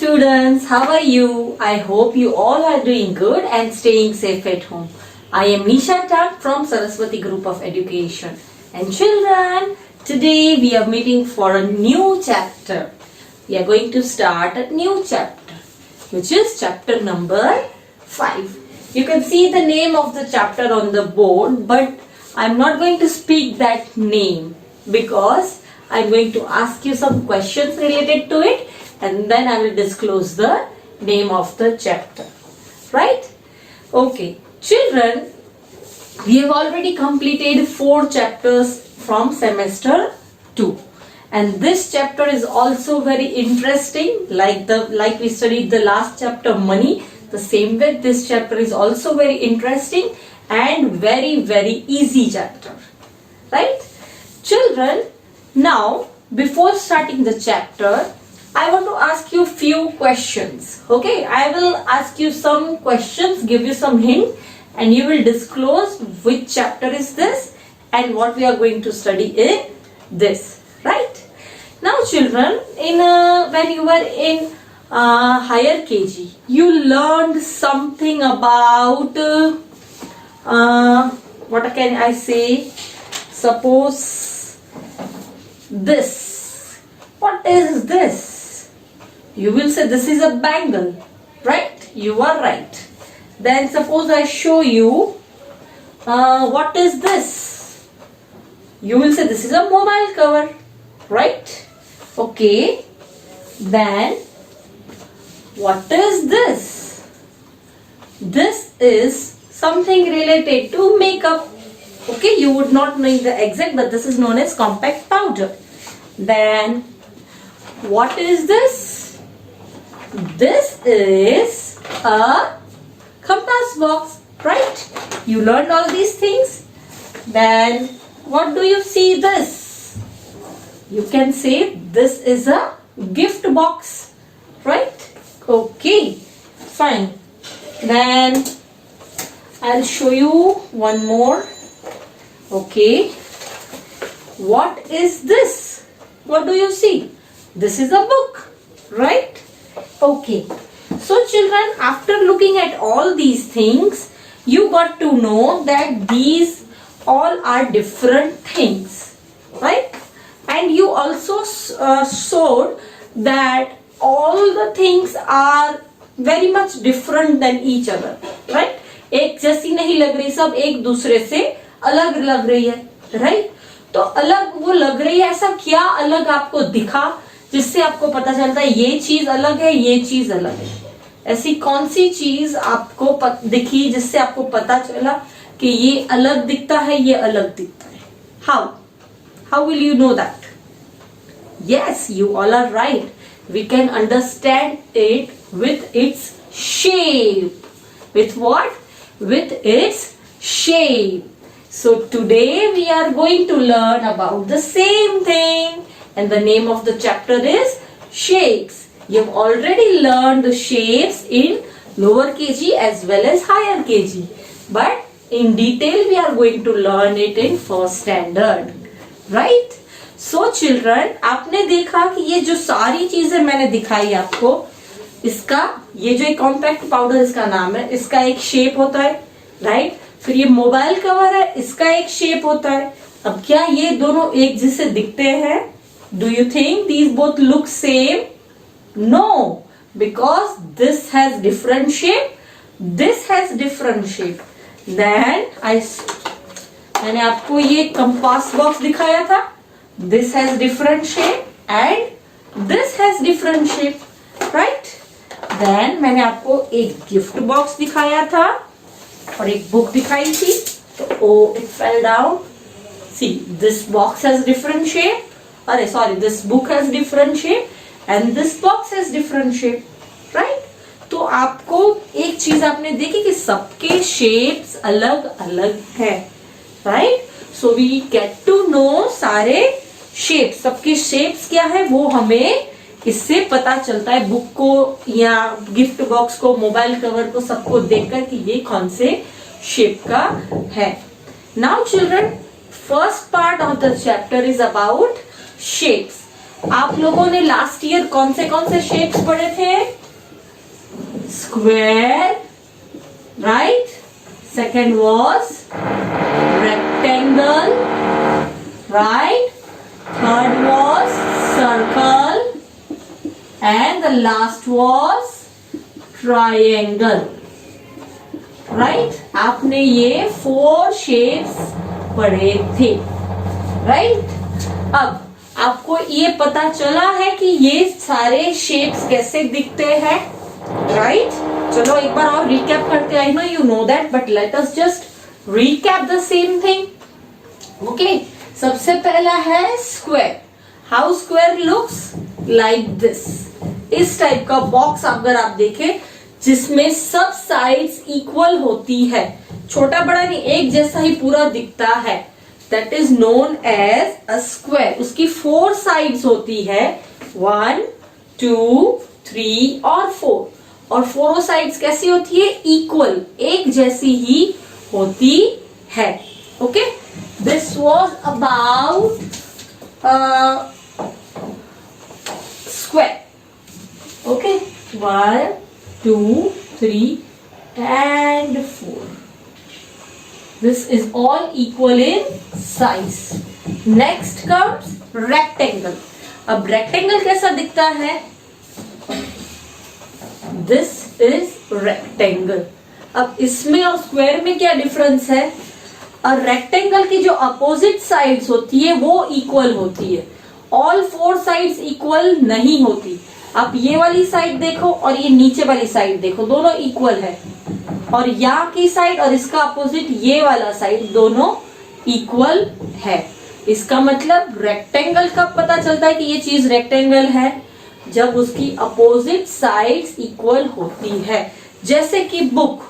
students, how are you? I hope you all are doing good and staying safe at home. I am Nisha Tak from Saraswati Group of Education. And children, today we are meeting for a new chapter. We are going to start a new chapter, which is chapter number 5. You can see the name of the chapter on the board, but I am not going to speak that name because I am going to ask you some questions related to it, and then I will disclose the name of the chapter. Right? Okay. Children, we have already completed 4 chapters from semester 2. And this chapter is also very interesting, like we studied the last chapter, money. The same way this chapter is also very interesting and very easy chapter. Right? Children, now before starting the chapter, I want to ask you few questions. Okay, I will ask you some questions, give you some hint, and you will disclose which chapter is this and what we are going to study in this. Right? Now children, when you were in higher KG, you learned something about what can I say? Suppose this. What is this? You will say this is a bangle, right? You are right. Then suppose I show you what is this? You will say this is a mobile cover, right? Okay. Then what is this? This is something related to makeup. Okay, you would not know the exact, but this is known as compact powder. Then what is this? This is a compass box, right? You learned all these things. Then what do you see this? You can say this is a gift box, right? Okay, fine. Then I'll show you one more. Okay. What is this? What do you see? This is a book, right? Okay. So children, after looking at all these things, you got to know that these all are different things, right? And you also showed that all the things are very much different than each other, right? एक जैसी नहीं लग रही, सब एक दूसरे से अलग लग रही है, right? तो अलग वो लग रही है, ऐसा क्या अलग आपको दिखा जिससे आपको पता चलता है ये चीज अलग है, ये चीज अलग है? ऐसी कौन सी चीज आपको दिखी जिससे आपको पता चला कि ये अलग दिखता है, ये अलग दिखता है? How will you know that? Yes, you all are right. We can understand it with its shape. With what? With its shape. So today we are going to learn about the same thing, and the name of the chapter is shapes. You have already learned the shapes in lower KG as well as higher KG, but in detail we are going to learn it in first standard, right? So children, आपने देखा कि ये जो सारी चीजें मैंने दिखाई आपको, इसका ये जो एक कॉम्पैक्ट पाउडर इसका नाम है, इसका एक शेप होता है, राइट? फिर ये मोबाइल कवर है, इसका एक शेप होता है. अब क्या ये दोनों एक जैसे दिखते हैं? Do you think these both look same? No, because this has different shape, this has different shape. Then मैंने आपको ये कंपास बॉक्स दिखाया था, this has different shape and this has different shape, right? Then मैंने आपको एक gift box दिखाया था और एक बुक दिखाई थी. Oh, it fell down. See, this box has different shape. This book has different shape and this box has different shape, right? तो आपको एक चीज आपने देखी कि सबके शेप्स अलग अलग हैं, right? So we get to know सारे शेप्स, सबके शेप्स क्या है वो हमें इससे पता चलता है, बुक को या गिफ्ट बॉक्स को, मोबाइल कवर को, सबको देखकर कि ये कौन से शेप का है. Now children, first part of the chapter is about shapes. आप लोगों ने लास्ट ईयर कौन से शेप्स पढ़े थे? Square, right? Second was rectangle, right? Third was circle and the last was triangle, right? आपने ये 4 shapes पढ़े थे, right? अब आपको ये पता चला है कि ये सारे shapes कैसे दिखते हैं, right? चलो एक बार और recap करते हैं. I know you know that, but let us just recap the same thing. Okay? सबसे पहला है square. How square looks? Like this. इस टाइप का बॉक्स अगर आप देखें जिसमें सब साइड्स इक्वल होती है, छोटा बड़ा नहीं, एक जैसा ही पूरा दिखता है, that is known as a square. उसकी 4 साइड्स होती है, 1 2 3 और 4, और 4 साइड्स कैसी होती है? इक्वल, एक जैसी ही होती है. Okay, this was about square. Okay, 1 2 3 and 4. This is all equal in size. Next comes rectangle. अब rectangle कैसा दिखता है? This is rectangle. अब इसमें और स्क्वायर में क्या डिफरेंस है? और रेक्टेंगल की जो अपोजिट साइड्स होती है वो इक्वल होती है. ऑल 4 साइड्स इक्वल नहीं होती. आप ये वाली साइड देखो और ये नीचे वाली साइड देखो, दोनों इक्वल है. और यहाँ की साइड और इसका अपोजिट ये वाला साइड दोनों इक्वल है. इसका मतलब रेक्टेंगल कब पता चलता है कि ये चीज रेक्टेंगल है? जब उसकी अपोजिट साइड्स इक्वल होती है. जैसे कि बुक,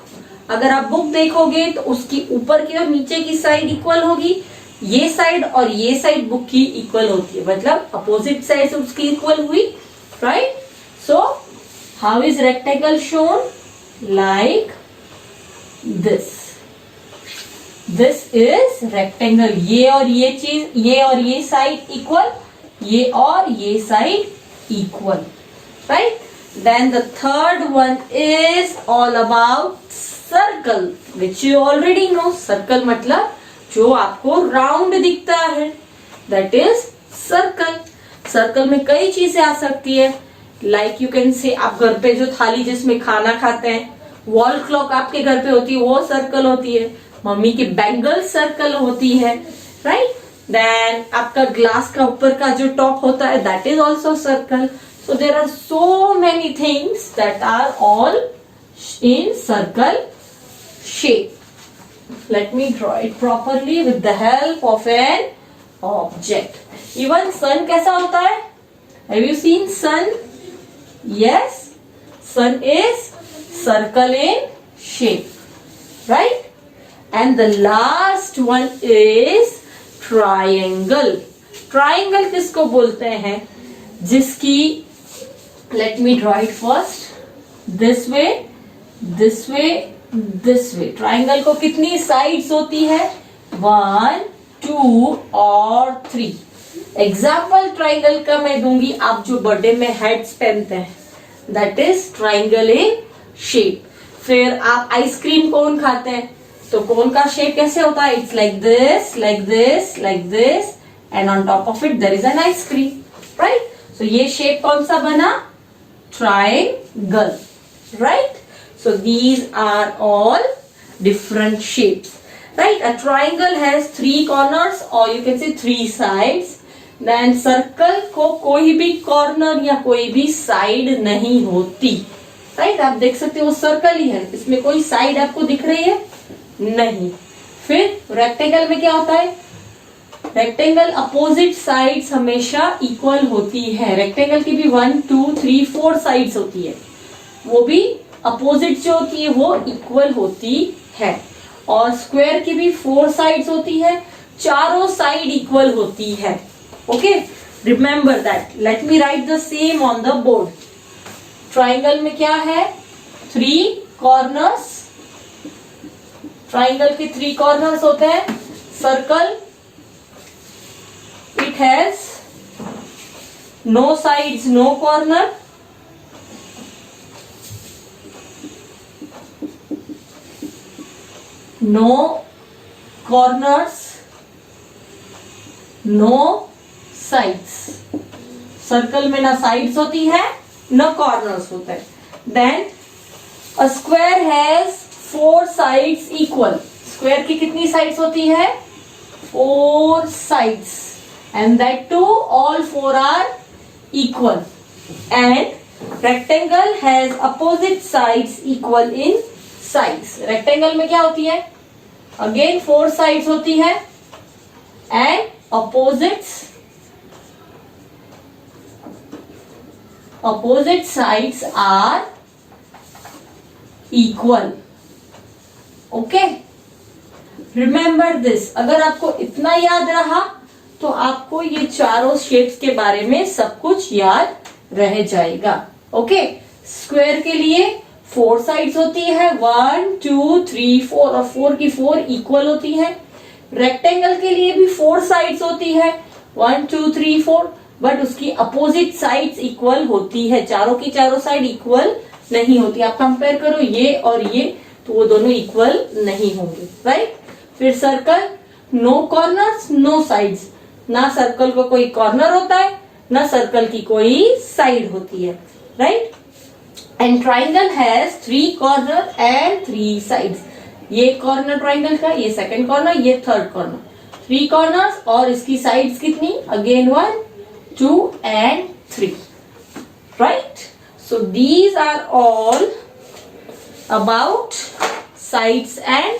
अगर आप बुक देखोगे तो उसकी ऊपर की और नीचे की साइड इक्वल होगी. ये साइड और ये साइड बुक की इक्वल होती है, मतलब अपोजिट साइड उसकी इक्वल हुई, right? So how is rectangle shown? Like this. This is rectangle. ये और ये चीज, ये और ये साइड इक्वल, ये और ये side equal, right? Then the third one is all about circle, which you already know. Circle मतलब जो आपको राउंड दिखता है, that is circle. सर्कल में कई चीजें आ सकती है, लाइक यू कैन से आप घर पे जो थाली जिसमें खाना खाते हैं, वॉल क्लॉक आपके घर पे होती है, वो सर्कल होती है. मम्मी की बैंगल सर्कल होती है, राइट? देन आपका ग्लास का ऊपर का जो टॉप होता है, that is also circle. So there are so many things that are all in circle shape. Let me draw it properly with the help of an object. Even sun कैसा होता है? Have you seen sun? Yes, sun is circle in shape, right? And the last one is triangle. Triangle किसको बोलते हैं? जिसकी, let me draw it first. This way, this way, this way. Triangle को कितनी sides होती है? 1 2 और 3. Example triangle का मैं दूंगी, आप जो बर्थडे में हेड्स पहनते हैं, that is triangle in shape. फिर आप आइसक्रीम कोन खाते हैं, तो कोन का शेप कैसे होता है? It's like this, like this, like this, and on top of it there is an ice cream, right? So ये शेप कौन सा बना? Triangle, right? So these are all different shapes, right? A triangle has 3 corners or you can say 3 sides. Then circle को कोई भी corner या कोई भी साइड नहीं होती, राइट? आप देख सकते हो सर्कल ही है, इसमें कोई साइड आपको दिख रही है? नहीं. फिर रेक्टेंगल में क्या होता है? रेक्टेंगल अपोजिट साइड्स हमेशा इक्वल होती है. रेक्टेंगल की भी 1 2 3 4 साइड्स होती है, वो भी अपोजिट जो होती है वो इक्वल होती है. और स्क्वायर की भी 4 साइड्स होती है, चारों साइड इक्वल होती है. Okay, remember that. Let me right the same on the board. Triangle में क्या है? 3 कॉर्नर्स. ट्राइंगल के 3 कॉर्नर्स होते हैं. Circle, it has no sides, no corner. No corners, no sides. Circle में ना साइड्स होती है ना कॉर्नर्स होता है. Then a square has 4 sides equal. Square की कितनी साइड्स होती है? 4 sides. And that too all 4 are equal. And rectangle has opposite sides equal in sides. Rectangle में क्या होती है? अगेन 4 साइड्स होती है and opposite sides are equal. Okay, remember this. अगर आपको इतना याद रहा तो आपको ये चारों शेप्स के बारे में सब कुछ याद रह जाएगा. ओके, स्क्वायर के लिए 4 साइड्स होती है, 1 2 3 4 और 4 की 4 इक्वल होती है. रेक्टेंगल के लिए भी 4 साइड्स होती है, 1 2 3 4, बट उसकी अपोजिट साइड्स इक्वल होती है. चारों की चारों साइड इक्वल नहीं होती. आप कंपेयर करो ये और ये तो वो दोनों इक्वल नहीं होंगे. राइट. फिर circle, no corners no sides. ना सर्कल को कोई कॉर्नर होता है ना सर्कल की कोई साइड होती है. Right. And triangle has 3 corner and 3 sides. ये कॉर्नर ट्राइंगल का, ये सेकंड कॉर्नर, ये थर्ड कॉर्नर. 3 कॉर्नर्स और इसकी साइड्स कितनी? Again 1 2 and 3. Right? So these are all about sides and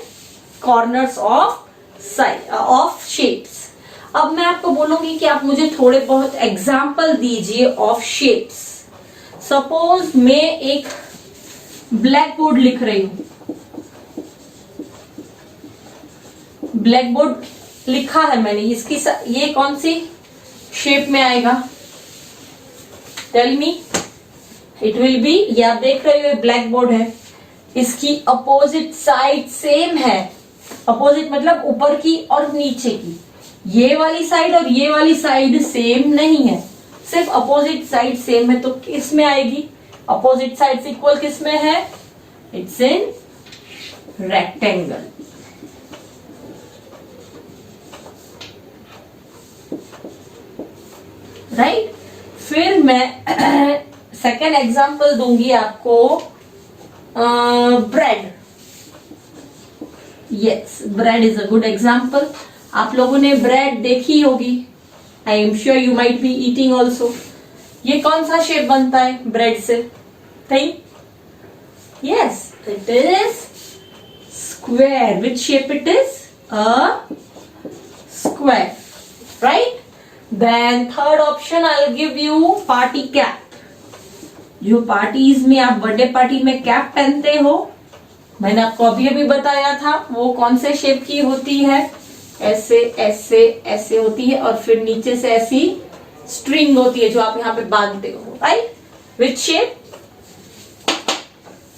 corners of shapes. अब मैं आपको बोलूंगी कि आप मुझे थोड़े बहुत एग्जाम्पल दीजिए ऑफ शेप्स. सपोज मैं एक ब्लैक बोर्ड लिख रही हूं. ब्लैक बोर्ड लिखा है मैंने, इसकी ये कौन सी शेप में आएगा? Tell me. It will be, ये आप देख रहे हो ब्लैक बोर्ड है, इसकी अपोजिट साइड सेम है. अपोजिट मतलब ऊपर की और नीचे की. ये वाली साइड और ये वाली साइड सेम नहीं है, सिर्फ अपोजिट साइड सेम है. तो किस में आएगी? अपोजिट साइड इक्वल किस में है? It's in rectangle. राइट. फिर मैं सेकेंड एग्जाम्पल दूंगी आपको. Bread. Yes, bread is a good example. आप लोगों ने ब्रेड देखी होगी. I am sure you might be eating also. ये कौन सा शेप बनता है ब्रेड से? Think. Yes, it is square. Which shape it is? A square. Right. Then third option I'll give you party cap. जो parties में आप birthday party में कैप पहनते हो, मैंने आपको अभी अभी बताया था वो कौन से शेप की होती है? ऐसे ऐसे ऐसे होती है और फिर नीचे से ऐसी स्ट्रिंग होती है जो आप यहाँ पे बांधते हो. Right. Which shape?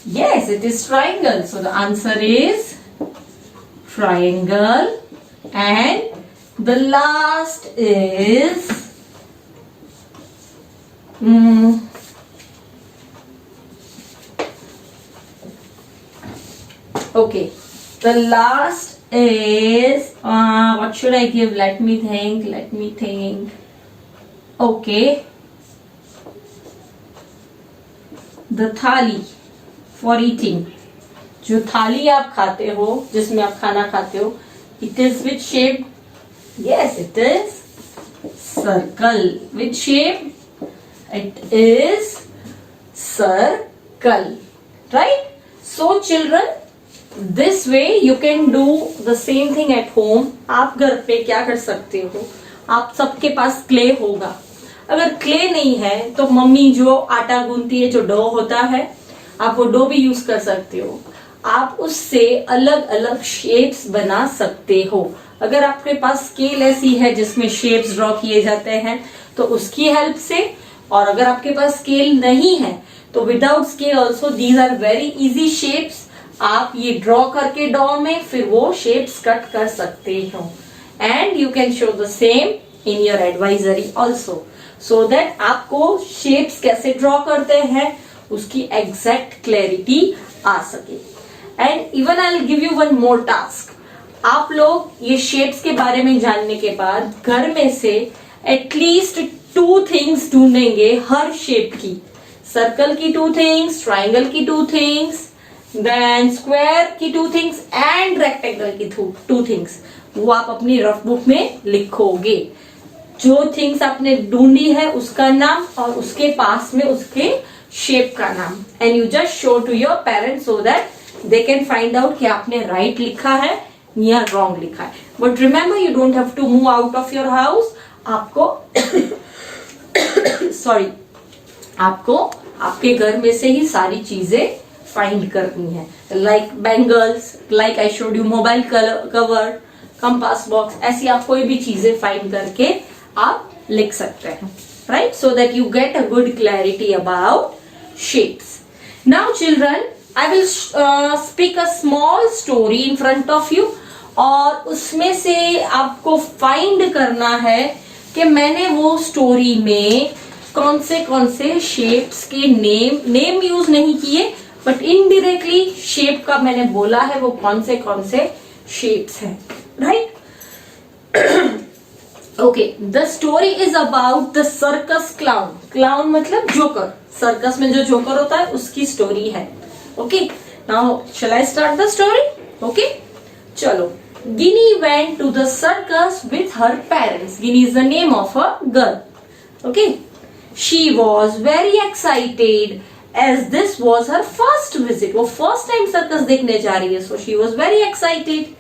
Yes, it is triangle. So the answer is triangle. And the last is okay. The last is what should I give? Let me think. Okay. The thali for eating. जो थाली आप खाते हो, जिसमें आप खाना खाते हो, it is which shape? Yes, it is circle. Which shape? It is circle. Right? So children, this way you can do the same thing at home. आप घर पे क्या कर सकते हो? आप सबके पास क्ले होगा. अगर क्ले नहीं है तो मम्मी जो आटा गूंथती है, जो डो होता है, आप वो डो भी यूज कर सकते हो. आप उससे अलग अलग शेप्स बना सकते हो. अगर आपके पास स्केल ऐसी है जिसमें शेप्स ड्रॉ किए जाते हैं तो उसकी हेल्प से, और अगर आपके पास स्केल नहीं है तो without scale also these are very easy shapes. आप ये ड्रॉ करके डॉ में फिर वो शेप्स कट कर सकते हो. And you can show the same in your advisory also. So that आपको शेप्स कैसे ड्रॉ करते हैं उसकी एग्जैक्ट क्लैरिटी आ सके. And even I will give you one more task. आप लोग ये शेप्स के बारे में जानने के बाद घर में से एटलीस्ट 2 थिंग्स ढूंढेंगे हर शेप की. सर्कल की 2 थिंग्स, ट्राइंगल की 2 थिंग्स, देन स्क्वायर की 2 थिंग्स एंड रेक्टेंगल की 2 थिंग्स. वो आप अपनी रफ बुक में लिखोगे. जो थिंग्स आपने ढूंढी है उसका नाम और उसके पास में उसके शेप का नाम. And you just show to your parents so that they can find out कि आपने राइट लिखा है या रॉन्ग लिखा है. But remember you don't have to move out of your house. आपको सॉरी आपको आपके घर में से ही सारी चीजें फाइंड करनी है. Like bangles, like I showed you mobile cover, compass box, ऐसी आप कोई भी चीजें फाइंड करके आप लिख सकते हैं. Right, so that you get a good clarity about shapes. Now children, I will speak a small story in front of you और उसमें से आपको फाइंड करना है कि मैंने वो स्टोरी में कौन से शेप्स के नेम यूज नहीं किए बट इनडायरेक्टली शेप का मैंने बोला है वो कौन से शेप्स हैं. Right, okay. The story is about the circus clown. Clown मतलब जोकर. सर्कस में जो जोकर होता है उसकी स्टोरी है. Okay, now shall I start the story. Okay, चलो. Ginny went to the circus with her parents. Ginny is the name of a girl. Okay, she was very excited as this was her first visit. वो first time circus देखने जा रही है, so she was very excited.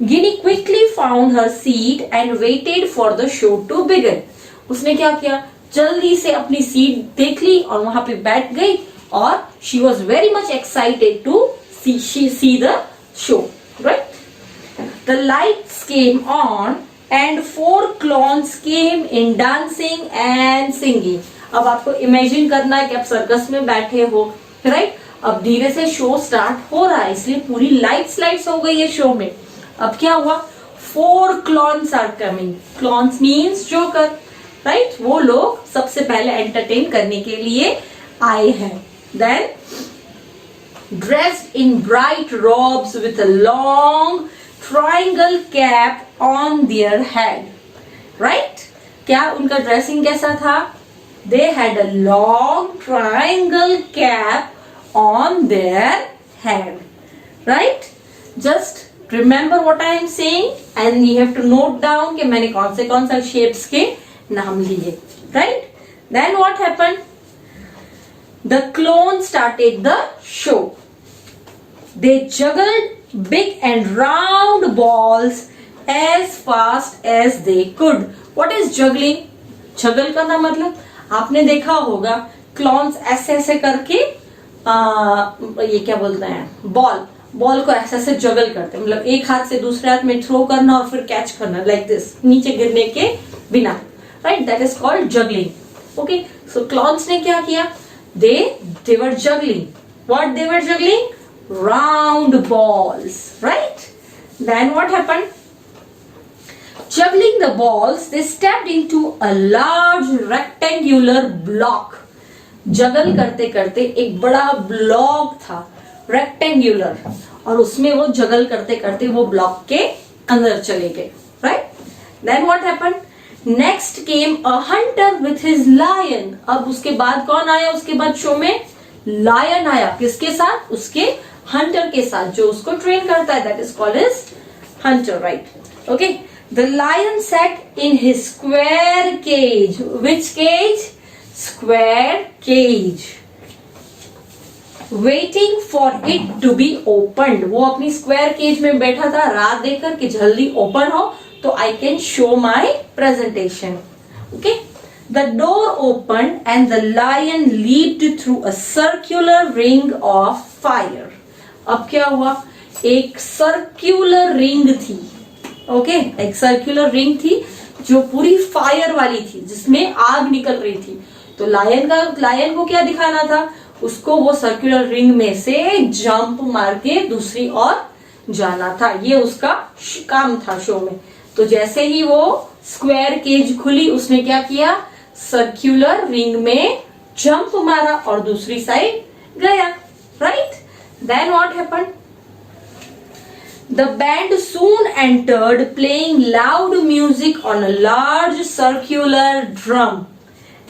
Ginny quickly found her seat and waited for the show to begin. उसने क्या किया, जल्दी से अपनी सीट देख ली और वहां पे बैठ गई और she was very much excited to see the show. Right, the lights came on and 4 clowns came in dancing and singing. अब आपको इमेजिन करना है कि आप सर्कस में बैठे हो. राइट, अब धीरे से शो स्टार्ट हो रहा है इसलिए पूरी लाइट्स हो गई है शो में. अब क्या हुआ, 4 clowns are coming. clowns means joker. Right, वो लोग सबसे पहले एंटरटेन करने के लिए आए हैं. Then dressed in bright robes with a long triangle cap on their head. Right, क्या उनका ड्रेसिंग कैसा था? They had a long triangle cap on their head. Right, just remember what I am saying and you have to note down कि मैंने कौन सा shapes के नाम लिए. Right, then what happened? The clown started the show. They juggled big and round balls as fast as they could. What is juggling? जगल का ना मतलब आपने देखा होगा clowns ऐसे करके ये क्या बोलते हैं, बॉल को ऐसे जगल करते हैं. मतलब एक हाथ से दूसरे हाथ में थ्रो करना और फिर कैच करना लाइक दिस, नीचे गिरने के बिना. Right, that is called juggling. Okay, so clowns ने क्या किया, they were juggling. What they were juggling? Round balls. Right, then what happened? Juggling the balls, they stepped into a large rectangular block. जगल करते करते एक बड़ा block था rectangular और उसमें वो जगल करते करते वो ब्लॉक के अंदर चले गए. Right, then what happened? Next came a hunter with his lion. अब उसके बाद कौन आया? उसके बाद शो में लायन आया. किसके साथ? उसके हंटर के साथ जो उसको ट्रेन करता है. That is called as hunter. Right, okay. The lion sat in his square cage. Which cage? Square cage. Waiting for it to be opened. वो अपनी स्क्वायर केज में बैठा था रात देखकर कि जल्दी ओपन हो तो I can show my presentation. Okay, the door open and the lion leaped through a circular ring of fire. अब क्या हुआ? एक सर्क्यूलर रिंग थी. ओके, एक सर्क्यूलर रिंग थी जो पूरी फायर वाली थी, जिसमें आग निकल रही थी. तो लायन को क्या दिखाना था? उसको वो सर्कुलर रिंग में से जंप मार के दूसरी ओर जाना था. ये उसका काम था शो में. तो जैसे ही वो स्क्वायर केज खुली उसने क्या किया? सर्क्यूलर रिंग में जंप मारा और दूसरी साइड गया, right? Then what happened? The band soon entered playing loud music on a large circular drum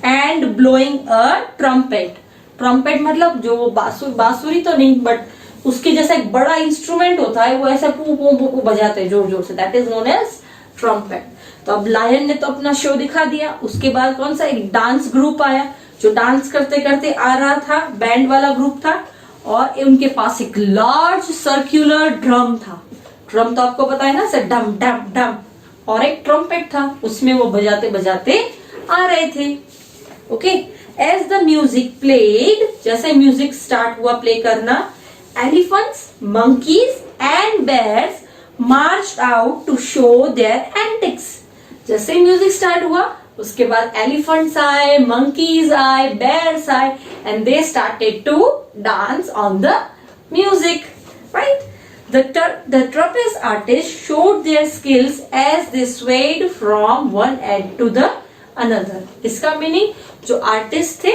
and blowing a trumpet. Trumpet मतलब जो बांसुरी तो नहीं, बट उसके जैसा एक बड़ा इंस्ट्रूमेंट होता है, वो ऐसा पू पू पू पू बजाते हैं जोर जोर से, that is known as trumpet. तो अब लायन ने तो अपना शो दिखा दिया, उसके बाद कौन सा एक डांस ग्रुप आया जो डांस करते करते आ रहा था, बैंड वाला ग्रुप था, और उनके पास एक लार्ज सर्क्यूलर ड्रम था। ड्रम तो आपको पता है ना, से डम डम डम, और एक ट्रम्पेट था, उसमें वो बजाते बजाते आ रहे थे। Okay, as the music played, जैसे म्यूजिक स्टार्ट हुआ प्ले करना, elephants, monkeys and bears marched out to show their antics. जैसे म्यूजिक स्टार्ट हुआ उसके बाद एलिफेंट्स आए, मंकीज आए, बेयर्स आए, and they started to dance on the music, right? The trapeze artists showed their skills as they swayed from one end to the another. इसका meaning, जो artist थे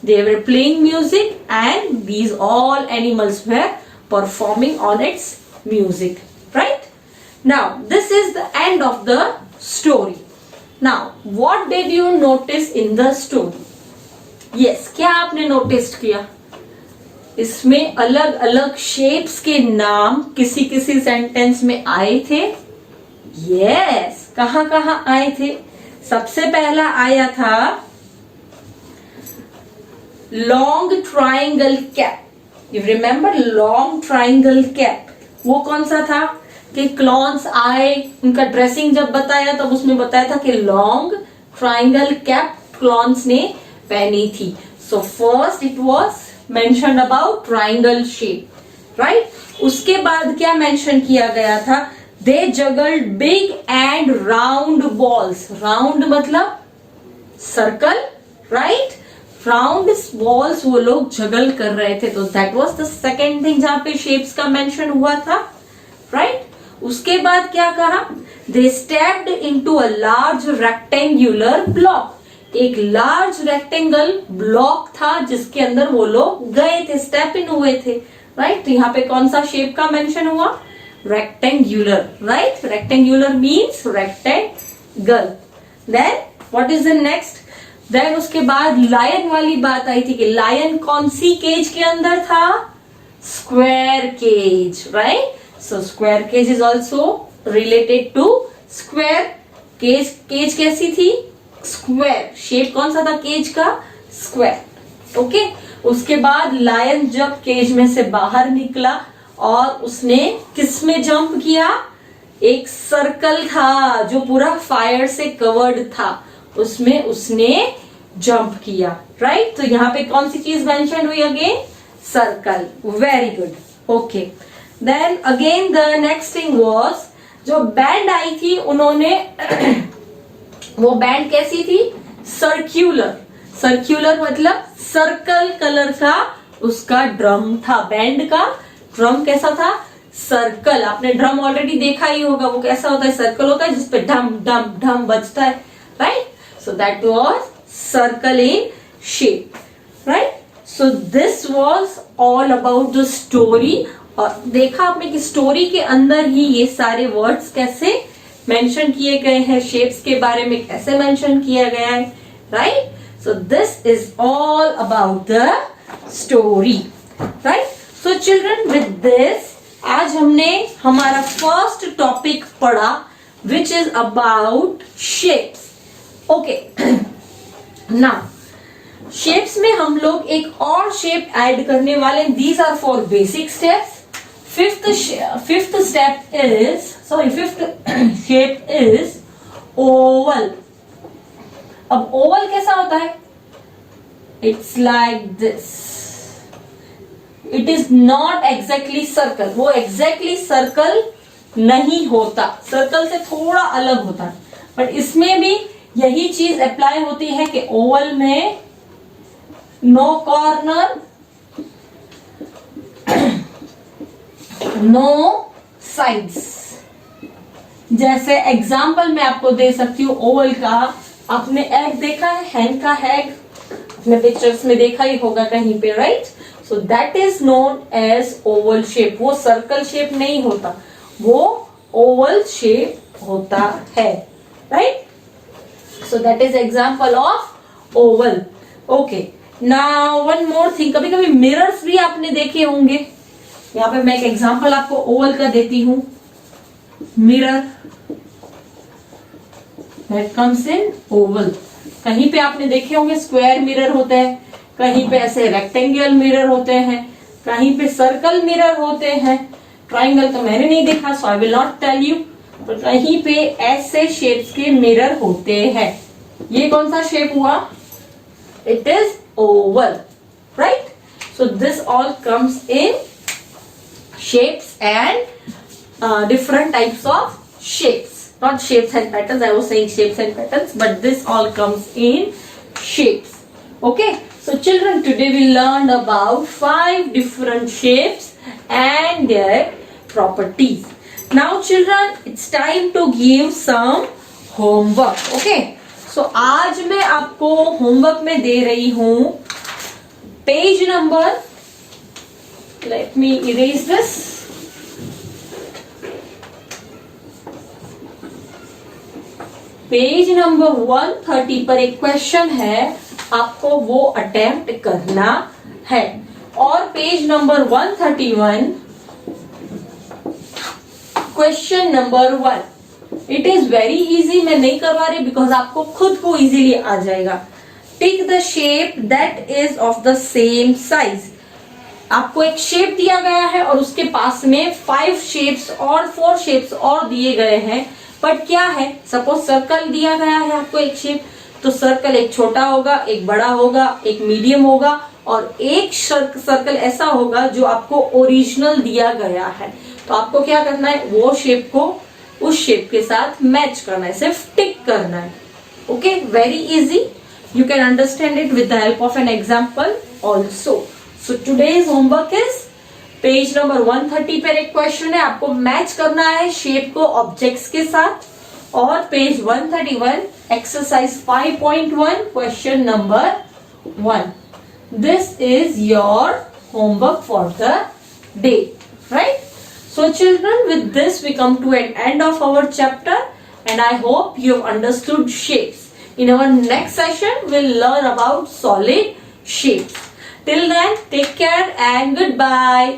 they were playing music and these all animals were performing on its music, right? Now this is the end of the story. Now what did you notice in the story? Yes, क्या आपने notice किया? इसमें अलग अलग shapes के नाम किसी किसी सेंटेंस में आए थे। यस, कहां कहां आए थे? सबसे पहला आया था long triangle cap. You remember long triangle cap? वो कौन सा था कि क्लॉन्स आए, उनका ड्रेसिंग जब बताया तब उसमें बताया था कि लॉन्ग ट्राइंगल कैप क्लॉन्स ने पहनी थी। So first it was mentioned about triangle shape, right? उसके बाद क्या मेंशन किया गया था? They juggled big and round balls. Round मतलब सर्कल, right? Round balls वो लोग जगल कर रहे थे, तो that was the second thing जहाँ पे shapes का मेंशन हुआ था, right? उसके बाद क्या कहा? They stepped into a large rectangular block. एक लार्ज रेक्टेंगल ब्लॉक था जिसके अंदर वो लोग गए थे, स्टेप इन हुए थे, राइट? तो यहाँ पे कौन सा शेप का मेंशन हुआ? Rectangular, right? Rectangular means rectangle. Then what is the next? Then उसके बाद लायन वाली बात आई थी कि लायन कौन सी केज के अंदर था? Square cage, right? So square cage is also related to square cage. Cage कैसी थी? स्क्वायर। शेप कौन सा था केज का? स्क्वायर। ओके, उसके बाद लायन जब केज में से बाहर निकला और उसने किस में जंप किया? एक सर्कल था जो पूरा फायर से कवर्ड था, उसमें उसने जंप किया, राइट? तो यहाँ पे कौन सी चीज मेंशन हुई again? Circle. Very good. Okay, then again the next thing was, जो बैंड आई थी उन्होंने वो बैंड कैसी थी? सर्क्यूलर। सर्क्यूलर मतलब सर्कल कलर का उसका ड्रम था। बैंड का ड्रम कैसा था? सर्कल। आपने ड्रम ऑलरेडी देखा ही होगा, वो कैसा होता है? सर्कल होता है जिसपे ढम ढम ढम बजता है, right? So that was circle in shape, right? So this was all about the story. और देखा आपने कि स्टोरी के अंदर ही ये सारे वर्ड्स कैसे मेंशन किए गए हैं, शेप्स के बारे में कैसे मेंशन किया गया है, right? So this is all about the story, right? So children, with this आज हमने हमारा फर्स्ट टॉपिक पढ़ा which is about shapes. Okay, now shapes में हम लोग एक और शेप ऐड करने वाले, these are four basic steps. fifth shape is oval. अब oval कैसा होता है? It's like this. It is not exactly circle. वो exactly circle नहीं होता, सर्कल से थोड़ा अलग होता है, बट इसमें भी यही चीज अप्लाई होती है कि ओवल में नो कॉर्नर, नो साइड्स। जैसे एग्जाम्पल मैं आपको दे सकती हूँ ओवल का, आपने एग देखा है, हैन का हैग अपने पिक्चर्स में देखा ही होगा कहीं पे, right? So that is known as oval shape. वो सर्कल शेप नहीं होता, वो ओवल शेप होता है, right? So that is example of oval. Okay, now one more thing. कभी कभी मिरर्स भी आपने देखे होंगे. यहाँ पे मैं एक एग्जाम्पल आपको ओवल का देती हूं. Mirror that comes in Oval. कहीं पे आपने देखे होंगे स्क्वायर मिरर होते हैं, कहीं पे ऐसे रेक्टेंगल मिरर होते हैं, कहीं पे सर्कल मिरर होते हैं. ट्राइंगल तो मैंने नहीं देखा, so I will not tell you. पर कहीं पे ऐसे शेप्स के मिरर होते हैं. ये कौन सा शेप हुआ? It is Oval, right? So this all comes in shapes and different types of shapes, not shapes and patterns. I was saying shapes and patterns, but this all comes in shapes. Okay, so children, today we learned about 5 different shapes and their properties. Now children, it's time to give some homework. Okay, so आज मैं आपको homework में दे रही हूँ page number, let me erase this. Page number 130 पर एक question है, आपको वो अटेम्प्ट करना है. और page number 131 question number 1. It is very easy. मैं नहीं करवा रही बिकॉज आपको खुद को इजीली आ जाएगा. Tick the shape that is of the same size. आपको एक शेप दिया गया है और उसके पास में 5 शेप्स और 4 शेप्स और दिए गए हैं. बट क्या है, सपोज सर्कल दिया गया है आपको एक शेप, तो सर्कल एक छोटा होगा, एक बड़ा होगा, एक मीडियम होगा और एक सर्कल ऐसा होगा जो आपको ओरिजिनल दिया गया है. तो आपको क्या करना है, वो शेप को उस शेप के साथ मैच करना है, सिर्फ टिक करना है. Okay, very easy. You can understand it with the help of an example also. So today's homework is page number 130 पर एक क्वेश्चन है, आपको मैच करना है शेप को ऑब्जेक्ट्स के साथ. और page 131 exercise 5.1 question number 1. This is your homework for the day, right? So children, with this we come to an end of our chapter and I hope you have understood shapes. In our next session we'll learn about solid shapes. Till then, take care and goodbye.